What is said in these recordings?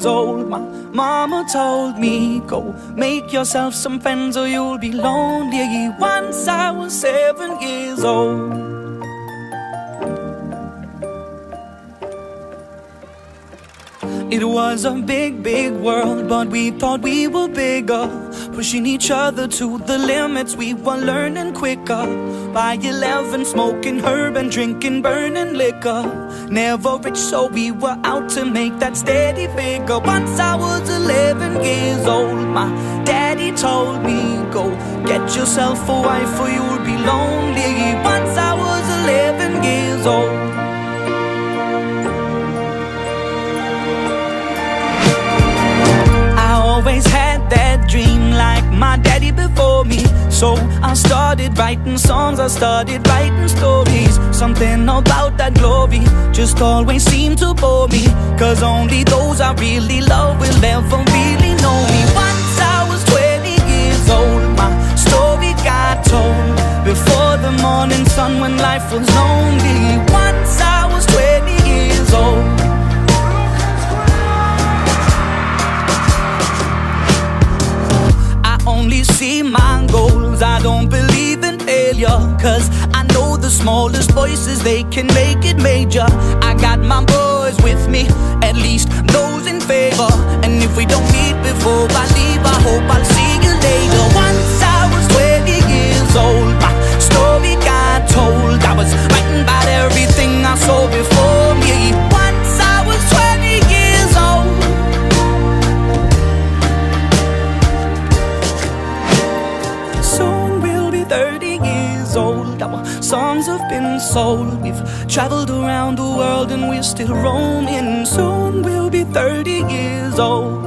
years old. My mama told me, go make yourself some friends or you'll be lonely. Once I was 7 years old. It was a big, big world, but we thought we were bigger, pushing each other to the limits. We were learning quicker. By 11, smoking herb and drinking burning liquor. Never rich, so we were out to make that steady figure. Once I was 11 years old, my daddy told me, go get yourself a wife or you'll be lonely. Once I was 11 years old. Always had that dream like my daddy before me. So I started writing songs, I started writing stories. Something about that glory just always seemed to bore me, cause only those I really love will ever really know me. Once I was 20 years old, my story got told before the morning sun when life was lonely. Once I was 20 years old. Only see my goals, I don't believe in failure, cause I know the smallest voices, they can make it major. I got my boys with me, at least those in favor. And if we don't meet before I leave, I hope I'll see you later. Once I was 20 years old, my story got told. I was writing about everything I saw before me. Once I was 20 years old. Soon we'll be 30 years old. Our songs have been sold. We've traveled around the world and we're still roaming. Soon we'll be 30 years old.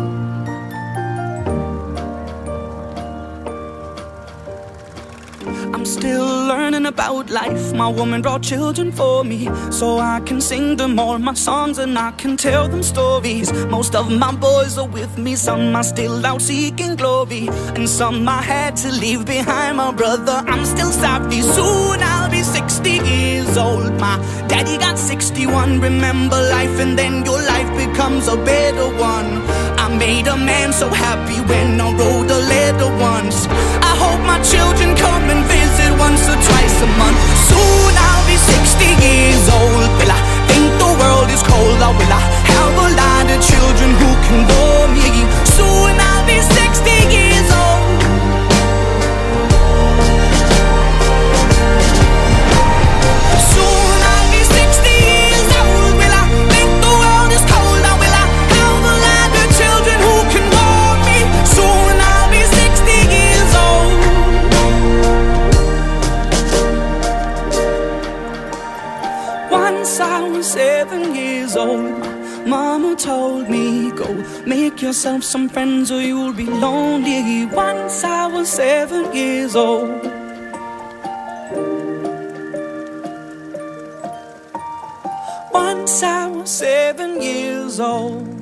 I'm still learning about life. My woman brought children for me, so I can sing them all my songs and I can tell them stories. Most of my boys are with me, some are still out seeking glory, and some I had to leave behind. My brother, I'm still sorry. Soon I'll be 60 years old. My daddy got 61. Remember life and then your life becomes a better one. I made a man so happy when I wrote a letter once. I hope my children come and visit once or twice a month. Soon I'll be 60 years old. Will I think the world is cold, or will I have a lot of children who can bore me? Soon I'll be 60 years old. Soon I'll be 60 years old. Will I think the world is cold, or will I have a lot of children who can bore me? Soon I'll be 60 years old. Once I was 7 years old, mama told me, go make yourself some friends or you'll be lonely. Once I was 7 years old. Once I was 7 years old.